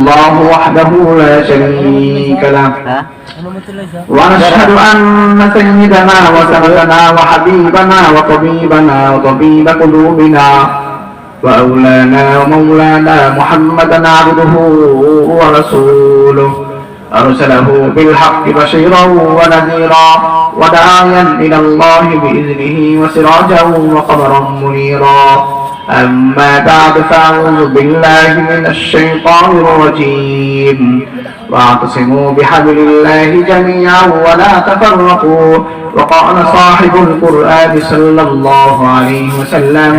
الله وحده لا شريك له ونشهد أن سيدنا وسندنا وحبيبنا وطبيبنا وطبيب قلوبنا وأولانا ومولانا محمدا عبده ورسوله أرسله بالحق بشيرا ونذيرا وداعيا إلى الله بإذنه وسراجا وقمرا منيرا أما بعد فأعوذ بالله من الشيطان الرجيم واعتصموا بحبل الله جميعا ولا تفرقوا وقال صاحب القرآن صلى الله عليه وسلم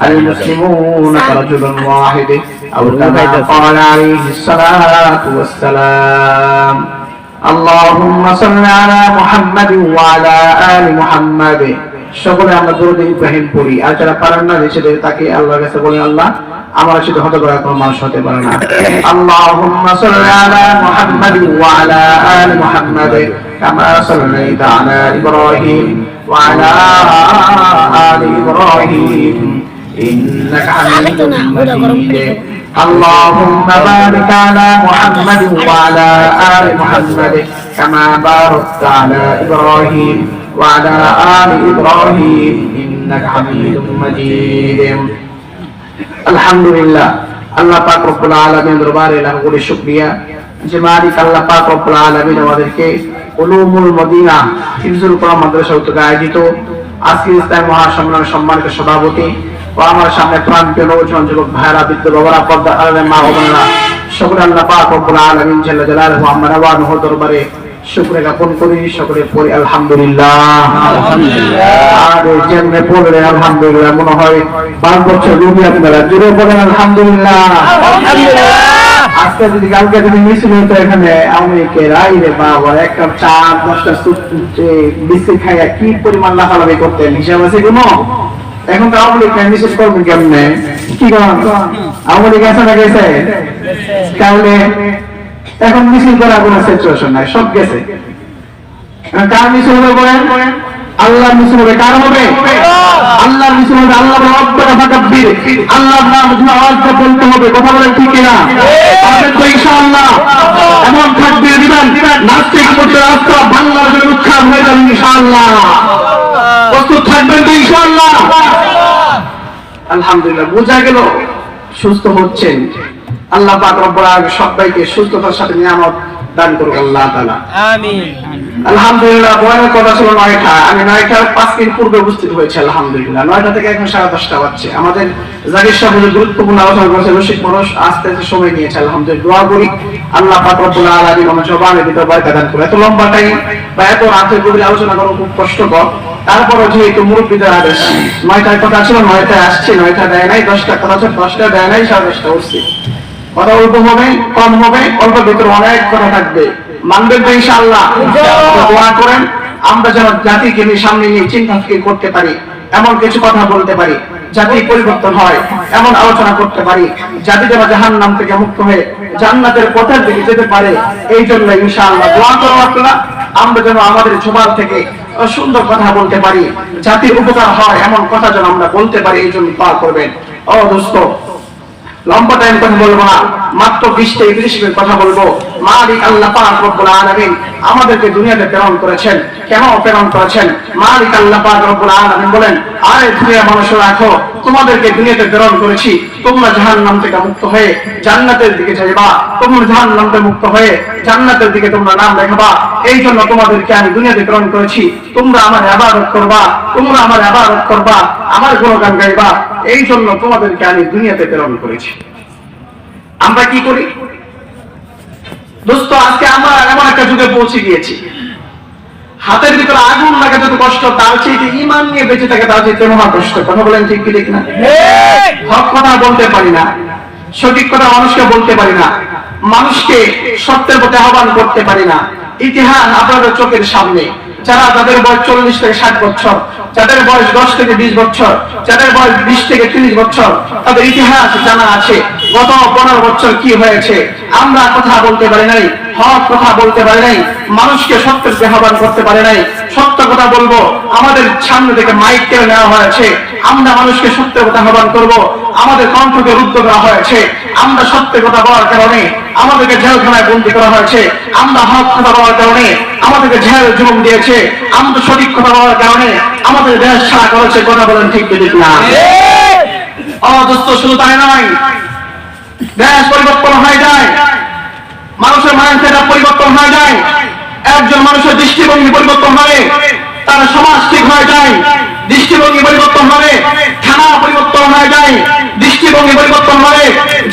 المسلمون كرجل واحد أو كما قال عليه الصلاة والسلام اللهم صل على محمد وعلى آل محمد সকলে আমরা দরুদ ইব্রাহিম পড়ি আর যারা পারেন না নিচে তাকে আল্লাহর কাছে বলেন আল্লাহ আমার সাথে হতে পারে কোনো মানুষ হতে পারে না আল্লাহুম্মা সাল্লি আলা মুহাম্মাদ ওয়া আলা আলি মুহাম্মাদ কামা সাল্লাইতা আলা ইব্রাহিম ওয়া আলা আলি ইব্রাহিম ইন্নাকা হামিদুম মাজিদ اللهم بارك على محمد وعلى آل محمد كما باركت على إبراهيم وعلى آل إبراهيم إنك حميد مجيد الحمد لله আল্লাহ পাক রব্বুল আলামিন দরবারে লাখ কোটি শুকরিয়া যে মালিক আল্লাহ পাক রব্বুল আলামিন আমাদেরকে উলুমুল মদিনা হিফজুল কোরআন মাদ্রাসা উদ্যোগে আয়োজিত আজকে ইসলাম মহাসম্মেলনের সম্মানিত সভাপতি ও আমার সামনে প্রাণপ্রিয় নওজোয়ান যুবক ভাইরা বৃদ্ধ বাবারা পর্দা আড়ালের মা ও বোনেরা সকলে আল্লাহ পাক রব্বুল আলামিন জাল্লা জালালুহু আম্মা নাওয়ানুহু দরবারে শুকরিয়া জ্ঞাপন করি সকলে পড়ি আলহামদুলিল্লাহ আর যেমনে পড়লে আলহামদুলিল্লাহ মনে হয় 5 বছর রুবি আপনারা জুড়ে বলেন আলহামদুলিল্লাহ আজকে যদি কালকে যদি মিছিল হতো এখানে আমেরিকে রাইরে বাবা এক কাপ চা 10টা বিস্কিট খাইয়া কি পরিমাণ লাফালাফি করতেন হিসাব আছে কোনো এখন তো আওয়ামী লীগ মিছিল করবেন কেমনে কি করেন আওয়ামী লীগ আছে না গেছে তাহলে এখন মিছিল করার কোনো সিচুয়েশন নাই সব গেছে কার মিছিল হবে বলেন আল্লাহর মিছিল হবে কার হবে আল্লাহর মিছিল হবে আল্লাহ রব্বুল ফাকাব্বির আল্লাহর নাম ধরে আওয়াজটা বলতে হবে কথা বলেন ঠিক কি না পাবেন তো ইনশাআল্লাহ এমন তাকবীর দিবেন নাস্তিক করতে রাস্তা বাংলার জন্য উৎখাত হয়ে যাবে ইনশাআল্লাহ প্রস্তুত থাকবেন তো ইনশাআল্লাহ আলহামদুলিল্লাহ বোঝা গেল সুস্থ হচ্ছেন আল্লাহ পাক রব্বুল আলামিন সবাইকে সুস্থতার সাথে নিয়ামত দান করুন আল্লাহ তাআলা আমিন আলহামদুলিল্লাহ বয়ানের কথা ছিল 9টা আমি 9টার 5 মিনিট পূর্বে উপস্থিত হয়েছে আলহামদুলিল্লাহ 9টা থেকে এখন 10:30 বাজছে আমাদের জাকির সাহেব গুরুত্বপূর্ণ আলোচনা করেছে রশিদ মানুষ আস্তে আস্তে সময় নিয়েছে আলহামদুলিল্লাহ দোয়া করি আল্লাহ পাক রব্বুল আলামিন আমাদের জবানের ভিতর বরকত দান করুন এত লম্বা টাইম বা এত রাতের গভীর আলোচনা করা খুব কষ্টকর তারপরে যেহেতু মুরব্বিদের আদেশ 9টার কথা ছিল 9টায় আসছে 9টা দেয় নাই 10টা কথা ছিল 10টা দেয় নাই 10:30 উঠছে কথা অল্প হবে কম হবে অল্প ভিতরে অনেক কথা থাকবে মানবেন তো ইনশাআল্লাহ দোয়া করেন আমরা যেন জাতিকে সামনে নিয়ে চিন্তা ফিকির করতে পারি এমন কিছু কথা বলতে পারি জাতি পরিবর্তন হয় এমন আলোচনা করতে পারি জাতি যেন জাহান্নাম থেকে মুক্ত হয়ে জান্নাতের পথের দিকে যেতে পারে এই জন্য ইনশাআল্লাহ দোয়া করব আপনারা আমরা যেন আমাদের জবান থেকে সুন্দর কথা বলতে পারি জাতির উপকার হয় এমন কথা যেন আমরা বলতে পারি এই জন্য দোয়া করবেন ও দোস্ত লম্বা টাইম কথা বলবো না মাত্র 20 থেকে 30 মিনিট কথা বলবো মালিক আল্লাহ পাক রব্বুল আলামিন আমাদেরকে দুনিয়াতে প্রেরণ করেছেন কেন প্রেরণ করেছেন মালিক আল্লাহ পাক রব্বুল আলামিন বলেন আরে দুনিয়া মানুষ রাখো তোমাদেরকে দুনিয়াতে প্রেরণ করেছি তোমরা জাহান্নাম থেকে মুক্ত হয়ে জান্নাতের দিকে যাইবা তোমরা জাহান্নাম থেকে মুক্ত হয়ে জান্নাতের দিকে তোমরা নাম লেখাবা এই জন্য তোমাদেরকে আমি দুনিয়াতে প্রেরণ করেছি তোমরা আমার ইবাদত করবা তোমরা আমার ইবাদত করবা আমার গুণগান গাইবা এই জন্য তোমাদেরকে আমি দুনিয়াতে প্রেরণ করেছি আমরা কি করি দোস্ত আজকে আমরা এমন একটা যুগে পৌঁছে গিয়েছি হাতের ভিতরে আগুন লাগা যত কষ্ট তার চেয়ে ঈমান নিয়ে বেঁচে থাকে তার চেয়ে মহা কষ্ট কথা বলেন ঠিক কি ঠিক না হক কথা বলতে পারি না সঠিক কথা মানুষকে বলতে পারি না মানুষকে সত্যের পথে আহ্বান করতে পারি না ইতিহাস আপনাদের চোখের সামনে যারা যাদের বয়স 40 থেকে 60 বছর যাদের বয়স 10 থেকে 20 বছর যাদের বয়স 20 থেকে 30 বছর তাদের ইতিহাস জানা আছে গত 15 বছর কি হয়েছে আমরা কথা বলতে পারি নাই হক কথা বলতে পারে নাই, মানুষকে সত্যের আহ্বান করতে পারে নাই। সত্য কথা বলবো, আমাদের সামনে থেকে মাইক কেড়ে নেওয়া হয়েছে, আমরা মানুষকে সত্যের কথা আহ্বান করব, আমাদের কণ্ঠকে রুদ্ধ করা হয়েছে। আমরা সত্যের কথা বলার কারণে আমাদেরকে জেলখানায় বন্দী করা হয়েছে। আমরা হক কথা বলার কারণে আমাদেরকে জেল জুলুম দিয়েছে। আমরা সঠিক কথা বলার কারণে আমাদের দেশ ছাড়া করেছে। কথা বলেন ঠিক কি ঠিক না? অদস্ত শুধু তাই নয়, দেশ পরিবর্তন হয়ে যায়, মানুষের মাইন্ডসেট পরিবর্তন হয়ে যায়, একজন মানুষের দৃষ্টিভঙ্গি পরিবর্তন হবে, তার সমাজ ঠিক হয়ে যায়, দৃষ্টিভঙ্গি পরিবর্তন হবে, থানা পরিবর্তন হয়ে যায়, দৃষ্টিভঙ্গি পরিবর্তন হবে,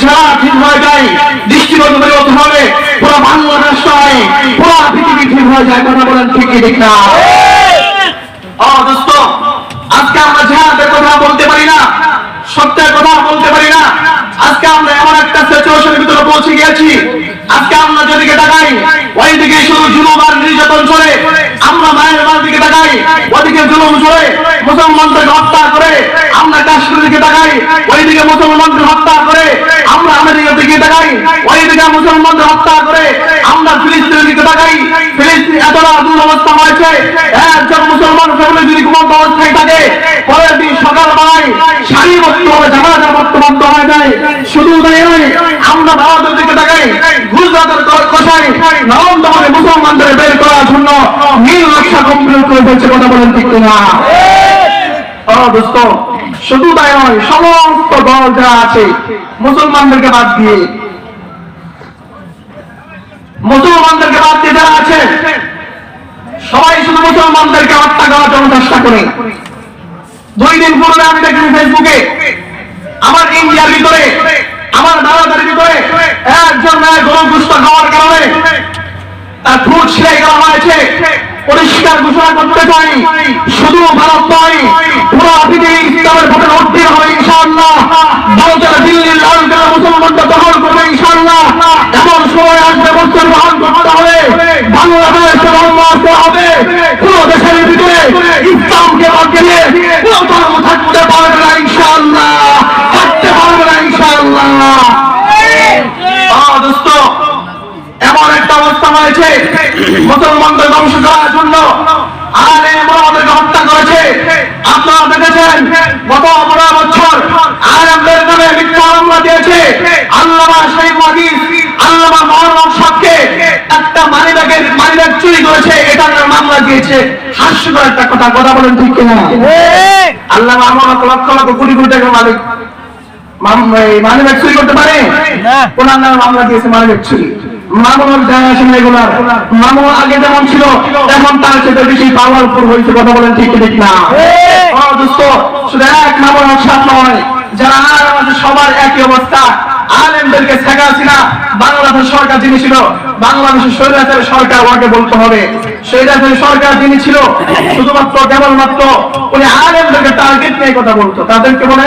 জেলা ঠিক হয়ে যায়, দৃষ্টিভঙ্গি পরিবর্তন হবে, পুরো বাংলাদেশ নয় পুরো পৃথিবী ঠিক হয়ে যায়। কথা বলেন ঠিক কি ঠিক না? দোস্ত, আজকে আমরা জেহাদের কথা বলতে পারি না, সত্যের কথা বলতে পারি না। আজকে আমরা এমন একটা সিচুয়েশনের ভিতরে পৌঁছে গিয়েছি, আজকে আমরা যেদিকে তাকাই ওইদিকে শুধু জুলুম আর নির্যাতন চলে, আমরা মায়ের বাড়ির দিকে তাকাই ওইদিকে জুলুম চলে, মুসলমানদেরকে হত্যা করে। আমরা কাশ্মীরের দিকে তাকাই ওইদিকে মুসলমানদের হত্যা করে। আমরা আমেরিকার দিকে তাকাই ওইদিকে মুসলমানদের হত্যা করে। আমরা ফিলিস্তিনের দিকে তাকাই, ফিলিস্তিন এতটা দুরবস্থা হয়েছে, একজন মুসলমান ফ্যামিলি যদি ঘুমন্ত অবস্থায় থাকে পরের দিন সকালবেলায় সারিবদ্ধভাবে জানাজা পড়তে বাধ্য হয়ে যায়। শুধু তাই নয়, আমরা ভারতের দিকে তাকাই, গুজরাটের কষাই নরেন্দ্র মুসলমানদের বের করার জন্য নীল নকশা কমপ্লিট করে ফেলছে। কথা বলেন ঠিক না? দোস্ত, শুধু তাই নয়, সমস্ত দল যারা আছে মুসলমানদেরকে বাদ দিয়ে যারা আছে সবাই শুধু মুসলমানদেরকে হত্যা করার জন্য চেষ্টা করে। 2 দিন পূর্বে আমি দেখি ফেসবুকে আমার ইন্ডিয়ার ভিতরে, আমার ভারতের ভিতরে একজন মেয়ে গরু গোশত খাওয়ার কারণে তার ঠোঁট ছিঁড়ে করা হয়েছে। পরিষ্কার ঘোষণা করতে চাই, শুধু ভারত নয় পুরো পৃথিবী ইসলামের ভোটে উত্তীর্ণ হবে ইনশাআল্লাহ। ভারতের দিল্লির লালকেল্লা মুসলমানরা দখল করবে ইনশাআল্লাহ। এমন সময় আসবে, বছর গ্রহণ করতে হবে, বাংলাদেশ আসতে হবে। পুরো দেশের ভিতরে ইসলামকে বাদ দিয়ে পুরো ধর্ম থাকতে পারবে না ইনশাআল্লাহ, থাকতে পারবে না ইনশাআল্লাহ। দোস্ত, এমন একটা অবস্থা হয়েছে, মুসলমানদের ধ্বংস করার জন্য আলেম ওলামাদেরকে হত্যা করেছে। আপনারা দেখেছেন গত 15 বছর আলেমদের নামে মিথ্যা মামলা দিয়েছে। আল্লামা শরীফ হাদিস, আল্লামা মওলানা সাহেবকে একটা মানিব্যাগ চুরি করেছে, এটার মামলা দিয়েছে। হাস্যকর একটা কথা, কথা বলেন ঠিক কিনা? আল্লামা আমানত লক্ষ লক্ষ কোটি কোটি টাকা মালিক, মানিব্যাগ চুরি করতে পারে না? কোরআন নামে মামলা দিয়েছে মানিব্যাগ চুরি। মামলার যায় আসে না এগুলার। মামলা আগে যেমন ছিল এখন তার চেয়ে বেশি পাওয়ারফুল হয়েছে। কথা বলেন ঠিক ঠিক না? দোস্ত, শুধু এক মামলার সাথে নয়, যারা আমাদের সবার একই অবস্থা। আলেমদেরকে শেখ হাসিনা বাংলাদেশ সরকার যিনি ছিল, বাংলাদেশের স্বৈরাচারী সরকার ওকে বলতে হবে। স্বৈরাচারী সরকার যিনি ছিল শুধুমাত্র কেবলমাত্র উনি আলেমদেরকে টার্গেট নিয়ে কথা বলতো। তাদেরকে বলে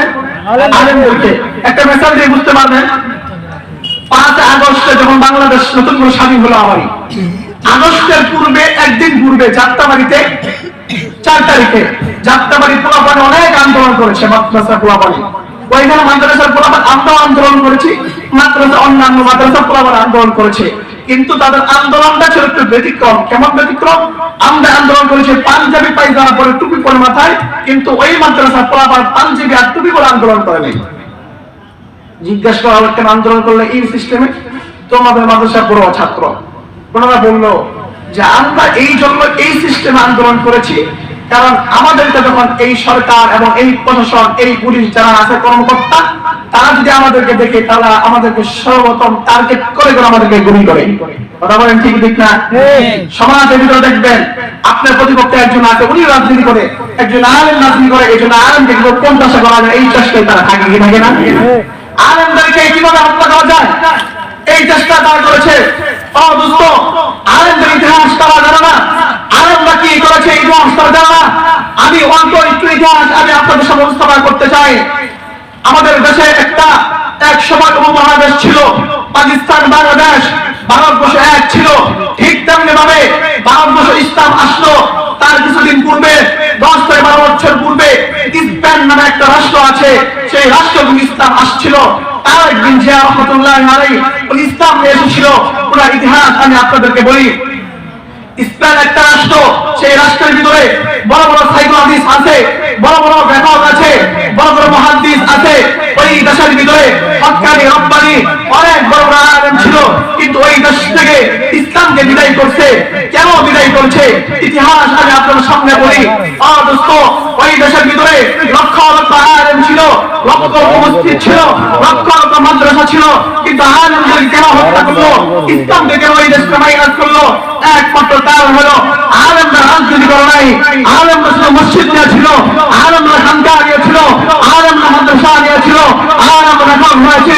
আলেমদেরকে। একটা মেসেজ দিয়ে বুঝতে পারবেন, 5 আগস্টে যখন বাংলাদেশ নতুন করে স্বাধীন হলো, আমারই আগস্টের পূর্বে একদিন পূর্বে যাত্রাবাড়িতে 4 তারিখে যাত্রাবাড়ি পোলাপানে অনেক আন্দোলন করেছে। মাদ্রাসা পোলাপানে, ওইখানে মাদ্রাসার পোলাপান আমরাও আন্দোলন করেছি, মাদ্রাসা অন্যান্য মাদ্রাসা পোলাপান আন্দোলন করেছে। কিন্তু তাদের আন্দোলনটা ছিল একটু ব্যতিক্রম। কেমন ব্যতিক্রম? আমরা আন্দোলন করেছি পাঞ্জাবি পায়জামা পরে, টুপি পরে মাথায়, কিন্তু ওই মাদ্রাসা পোলাপান পাঞ্জাবি আর টুপি পরে আন্দোলন করে নাই। জিজ্ঞাসা করা হলো কেন আন্দোলন করলে এই সিস্টেমে? তোমাদের মাদ্রাসা পুরো ছাত্র। ওনারা বললো যে আমরা এই জন্য এই সিস্টেমে আন্দোলন করেছি, কারণ আমাদেরকে যখন এই সরকার এবং এই প্রশাসন, এই পুলিশ যারা আছে কর্মকর্তা, তারা যদি আমাদেরকে দেখে তারা আমাদেরকে সর্বপ্রথম টার্গেট করে আমাদেরকে গুলি করে। কথা বলেন ঠিক ঠিক না? সমাজের ভিতরে দেখবেন আপনার প্রতিপক্ষে একজন আছে, উনি রাজনীতি করে, একজন আলেম রাজনীতি করে, এই জন্য আলেমকে প্রত্যাশা করা যায়, এই চেষ্টায় তারা থাকে কি থাকে না? আলেমদেরকে কিভাবে হত্যা করা যায় এই চেষ্টা তারা করেছে। দোস্ত, আলেমদের ইতিহাস তারা জানে না, আলেমরা কি করেছে এই ইতিহাস তারা জানে না। আমি অল্প একটু ইতিহাস আমি আপনাদের সামনে উপস্থাপন করতে চাই। আমাদের দেশে এক সময় উপমহাদেশ ছিল, পাকিস্তান বাংলাদেশ, ভারতবর্ষ এক ছিল। ঠিক তেমনি ভাবে ভারতবর্ষ ইসলাম আসলো তার কিছুদিন পূর্বে, 10 থেকে 12 বছর পূর্বে স্পেন নামে একটা রাষ্ট্র আছে, সেই সেই রাষ্ট্র ইসলাম আসছিল। তারেক বিন জিয়া রাহমাতুল্লাহি আলাইহি ওই ইসলাম নিয়ে এসেছিল। পুরো ইতিহাস আমি আপনাদেরকে বলি। ইসলাম একটা রাষ্ট্র, সেই রাষ্ট্রের ভিতরে বড় বড় সাইকো হাদিস আছে, বড় বড় ব্যাপক আছে, বড় বড় মুহাদ্দিস আছে। ওই দেশের ভিতরে হক্কানি রব্বানি অনেক বড় বড় আলেম ছিল, কিন্তু ওই দেশ থেকে ইসলামকে বিদায় করছে। কেন বিদায় করছে ইতিহাস আমি আপনাদের সামনে বলি। দোস্ত, ওই দেশের ভিতরে লক্ষ লক্ষ আলেম ছিল, লক্ষ মসজিদ ছিল, লক্ষ লক্ষ মাদ্রাসা ছিল, কিন্তু আলেমদের কেন হত্যা করলো, ইসলামকে কেন ওই দেশকে মাইনাস করলো? একমাত্র কারণ হলো আলেমরা রাজনীতি করে নাই, আলেমরা শুধু মসজিদ নিয়েছিল, আলেমরা খানকাহ নিয়েছিল, আলেমরা মাদ্রাসা নিয়েছিল, আলেমরা রেফর্ম হয়েছে,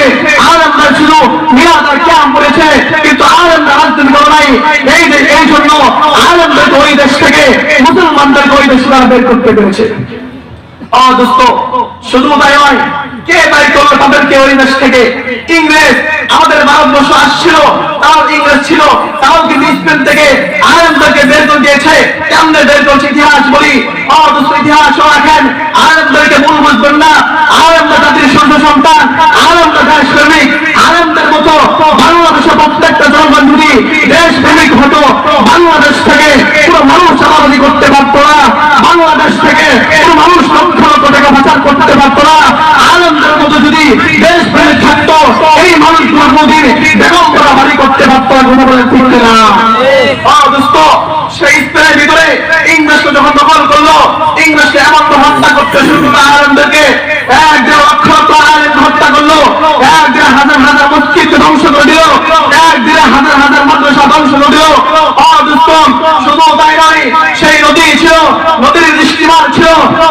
আলেমরা শুধু মিলাদ আর কিয়াম করেছে, কিন্তু আলেমরা রাজনীতি করে নাই। এই জন্য আলেমদের ওই দেশ থেকে মুসলমানদেরকে ওই দেশ থেকে বের করতে পেরেছে। দোস্ত, শুধু তাই নয়, কে বাই করলো তাদেরকে ওই দেশ থেকে? ইংরেজ। আমাদের ভারতবর্ষ আসছিল, তাও ইংরেজ ছিল, তাও কিন্তু স্পেন থেকে আলেমদেরকে বের করে দিয়েছে। কেমনে বের করছে ইতিহাস বলি। দোস্ত, ইতিহাস রাখেন, আলেমদেরকে ভুল বুঝবেন না। আলেমরা জাতির সূর্য সন্তান, আলেমরা দেশ প্রেমিক। আলেমদের মতো বাংলাদেশের প্রত্যেকটা জনগণ যদি দেশ প্রেমিক হতো, বাংলাদেশ থেকে পুরো মানুষ চাঁদাবাজি করতে পারত না, বাংলাদেশ থেকে পুরো মানুষ লক্ষ লক্ষ টাকা পাচার করতে পারত না। আলেমদের মতো যদি দেশ প্রেমিক থাকতো, এই মানুষগুলো কোনদিন বেগম করা বাড়ি করতে পারত না, বলে ঠিক না? দোস্ত, সেই স্পেনের ভিতরে ইংরেজকে যখন দখল করলো, ইংরেজকে এমন হত্যা করতে শুরু করলো আলেমদেরকে। এক দেড় লক্ষ লক্ষ আলেম হত্যা করলো, এক দেড় হাজার হাজার মসজিদকে ধ্বংস করে দিল, এক দেড় হাজার হাজার মাদ্রাসা ধ্বংস করে দিল। দোস্ত, শুধু তাই নয়, সেই নদী ছিল, নদীর দৃষ্টিমান ছিল।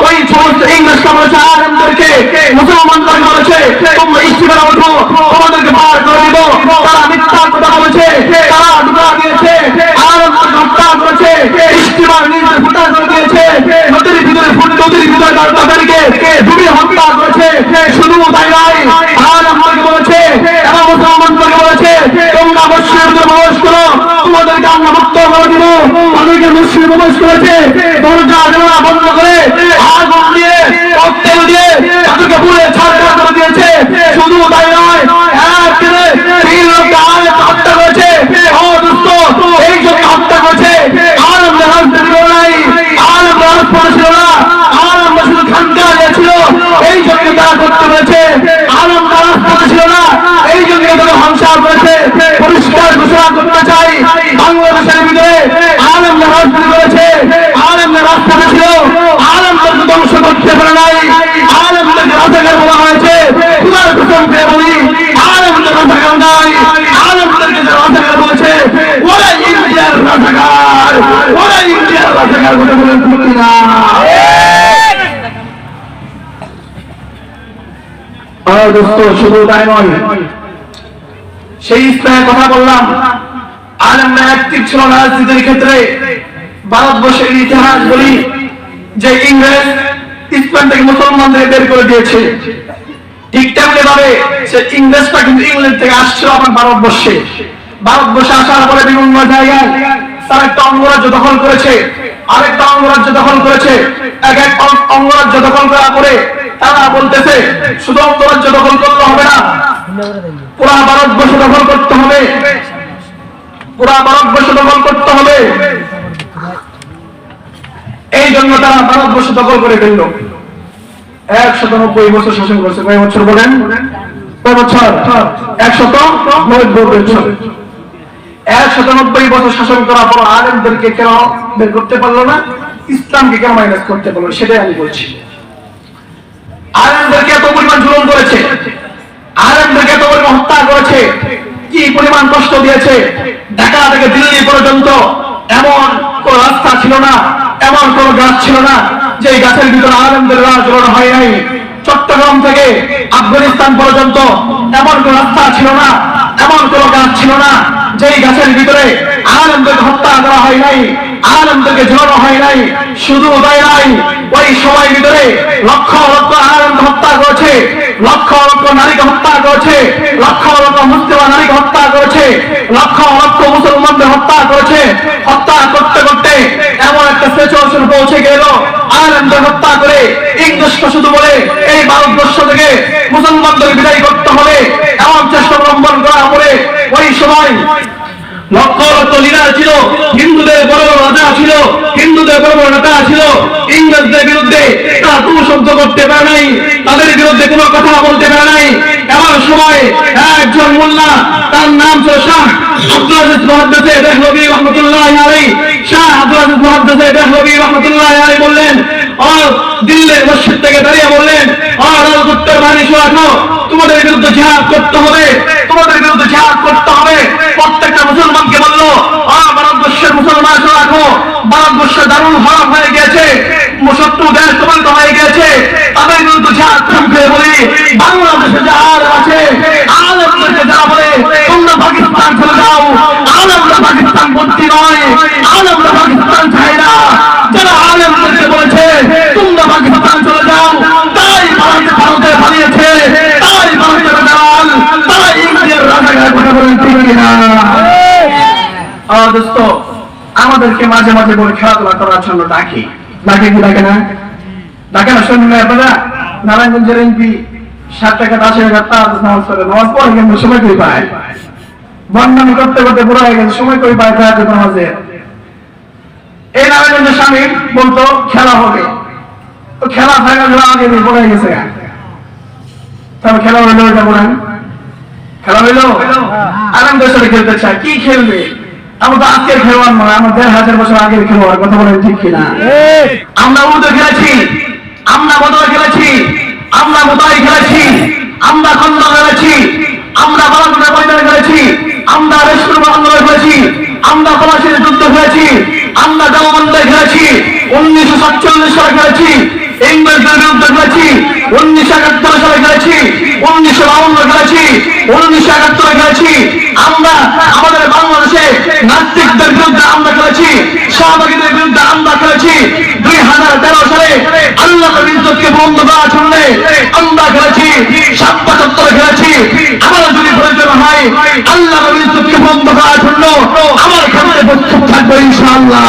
ওই সমস্ত ইংরেজকে বলেছে আলেমদেরকে, মুসলমানদের বলেছে তোমরা ইস্তিমারে ওঠো, তোমাদেরকে পার করে দিব। তারা মিথ্যা কথা বলেছে, তারা ধোঁকা দিয়েছে, আলেমদের হত্যা করেছে, ইস্তিমার নিজেদের ফুটা করে দিয়েছে, নদীর ভিতরে তাদেরকে ডুবিয়ে হত্যা করেছে। শুধু তাই নয়, আলেমদেরকে বলেছে, এরা মুসলমানদেরকে বলেছে তোমরা মসজিদের ভিতরে প্রবেশ করো, তোমাদেরকে আমরা মুক্ত করে দিব। তাদেরকে মসজিদে প্রবেশ করেছে, দরজা জানালা বন্ধ করে আগুন দিয়ে তেল দিয়ে তাদেরকে পুড়ে ছাড়খাড় করে দিয়েছে। শুধু তাই নয়, তিন লোক আলেম হত্যা করেছে। দোস্ত, এই জন্য হত্যা করেছে আলেমরা রাজনীতি করে নাই, আলেমরা রাজপথে ছিল না, আলেমরা শুধু খানকাহ ছিল, এই জন্য তারা করতে পেরেছে। আলেমরা রাজপথে ছিল না, এই জন্য তারা হিংসা করেছে। পরিষ্কার ঘোষণা করতে চাই, বাংলাদেশের ভিতরে আলেমরা রাজনীতি করেছে, আলেমরা রাজপথে ছিল, আলেমদেরকে ধ্বংস করতে পারে নাই, আলেমদেরকে রাজাকার বলা হয়েছে। খুদার কসম করে বলি, আলেমদের রাজাকার নাই, আলেমদেরকে যারা রাজাকার বলেছে ওরা ইন্ডিয়ার রাজাকার, ওরা ইন্ডিয়ার রাজাকার বলে বলেন তুমি না? দোস্ত, শুধু তাই নয়, সেই ইসলামের কথা বললাম, আলেমরা অ্যাক্টিভ ছিল রাজনীতির ক্ষেত্রে। ভারতবর্ষের ইতিহাস বলি যে ইংরেজ ইসলাম থেকে মুসলমানদের বের করে দিয়েছে, ঠিক তেমনি ভাবে সে ইংরেজটা কিন্তু ইংল্যান্ড থেকে আসছিল আমার ভারতবর্ষে। ভারতবর্ষে আসার পরে বিভিন্ন জায়গায় তারা একটা অঙ্গরাজ্য দখল করেছে, আরেকটা অঙ্গরাজ্য দখল করেছে। এক এক অঙ্গরাজ্য দখল করার পরে তারা বলতেছে শুধু অঙ্গরাজ্য দখল করতে হবে না, পুরা ভারতবর্ষ দখল করতে হবে, পুরা ভারতবর্ষ দখল করতে হবে। এই জন্য তারা ভারতবর্ষ দখল করে ফেলল। 190 বছর শাসন করেছে। কয় বছর বলেন? কয় বছর? 190 বছর। 190 বছর শাসন করার পর আলেমদেরকে কেন বের করতে পারলো না? ইসলামকে কেন মাইনাস করতে পারলো? সেটাই আমি বলছি। আলেমদেরকে এত পরিমাণ জুলুম করেছে, আলেমদেরকে এত পরিমাণ হত্যা করেছে, কি পরিমাণ কষ্ট দিয়েছে। ঢাকা থেকে দিল্লি পর্যন্ত এমন কোন রাস্তা ছিল না, এমন কোন গাছ ছিল না যে গাছের ভিতরে আলেমদের রাজরণ হয় নাই। চট্টগ্রাম থেকে আফগানিস্তান পর্যন্ত এমন কোন রাস্তা ছিল না, এমন কোন গাছ ছিল না যে গাছের ভিতরে আলেমদের হত্যা করা হয় নাই, আলেমদেরকে ঝোলানো হয় নাই। শুধু তাই নাই, ওই সময়ের ভিতরে লক্ষ লক্ষ আলেম হত্যা করেছে, লক্ষ লক্ষ নারীকে হত্যা করেছে, লক্ষ লক্ষ মুসলিম নারীকে হত্যা করেছে, লক্ষ লক্ষ মুসলমানদের হত্যা করেছে। হত্যা করতে করতে এমন একটা সিচুয়েশন পৌঁছে গেল আলেমদের হত্যা করে ইংরেজকে শুধু বলে এই ভারতবর্ষ থেকে মুসলমানদের বিদায় করতে হবে এমন চেষ্টা অবলম্বন করা পরে ওই সময় লক্ষ লক্ষ লিডার ছিল, হিন্দুদের বড় বড় রাজা ছিল, হিন্দুদের বড় বড় নেতা ছিল। ইংরেজদের বিরুদ্ধে তারা কোনো শব্দ করতে পারে নাই, তাদের বিরুদ্ধে কোনো কথা বলতে পারে নাই। এমন সময় একজন মোল্লা, তার নাম ছিল শাহ আব্দুল আজিজ মুহাদ্দিস দেহলভী রহমাতুল্লাহি আলাইহি, শাহ আব্দুল আজিজ মুহাদ্দিস দেহলভী রহমাতুল্লাহি আলাইহি বললেন, দিল্লির মসজিদ থেকে দাঁড়িয়ে বললেন, উত্তর বাহিনী রাখো, তোমাদের বিরুদ্ধে জিহাদ করতে হবে, তোমাদের বিরুদ্ধে জিহাদ করতে হবে। প্রত্যেকটা মুসলমানকে বললো, ভারতবর্ষের মুসলমান রাখো, ভারতবর্ষ দারুণ হারাম হয়ে গেছে, শত্রু দেশ প্রমাণিত হয়ে গেছে, তাদের বিরুদ্ধে জিহাদ করে বলি বাংলাদেশে যা আলেম আছে আলেমদেরকে যা বলে তোমরা পাকিস্তান চলে যাও, আলেমরা পাকিস্তান ভর্তি নয়, আলেমরা পাকিস্তান চায় না। যারা আলেমদেরকে বলেছে তোমরা পাকিস্তান চলে যাও, তাই ভারতে পালিয়েছে, তাই ভারতের দেওয়াল, তাই ইন্ডিয়ার রাজাকার কথা বলেন, ঠিক কিনা? দোস্ত, আমাদেরকে মাঝে মাঝে বলে খেলাধুলা করার জন্য ডাকে, ডাকে কি ডাকে না? ডাকে না? শুনুন আপনারা, নারায়ণগঞ্জের এমপি 7 টাকা 10 টাকা তার নামাজ পড়ে, নামাজ পড়ে কিন্তু সময় কই পায়, বন্যামি করতে করতে বুড়া হয়ে গেছে, সময় কই পায় তার নামাজে। এই নারায়ণগঞ্জের স্বামী বলতো খেলা হবে, তো খেলা থাকা আগে পড়ে গেছে, তবে খেলা হইলো, এটা বলেন খেলা হইলো? আনন্দের সাথে খেলতে চায়, কি খেলবে? আমরা তো আজকের খেলোয়াড় নয়, আমরা 1500 বছর আগের খেলোয়াড়, কথা বলেন ঠিক কিনা? আমরা উর্দু খেলেছি, আমরা বদলা খেলেছি, আমরা মোতাই খেলেছি, আমরা খন্দা খেলেছি, আমরা বালাগুনা ময়দানে খেলেছি, আমরা রেশকুর আন্দোলন খেলেছি, আমরা পলাশীর যুদ্ধ খেলেছি, আমরা দেওবন্দে খেলেছি, 1947 সালে খেলেছি, ইংরেজদের বিরুদ্ধে খেলেছি, 1971 সালে খেলেছি, 1952 খেলেছি, 1971 খেলেছি। আমরা আমাদের বাংলাদেশে নাস্তিকদের বিরুদ্ধে আমরা খেলেছি, শাহবাগীদের বিরুদ্ধে আমরা খেলেছি। 2013 সালে আল্লাহ ইজ্জতকে বন্ধ করার জন্য আমরা খেলেছি, 77 খেলেছি। আমার যদি প্রয়োজন হয় আল্লাহ ইজ্জতকে বন্ধ করার জন্য আমার খেলতে প্রস্তুত থাকবো ইনশাআল্লাহ।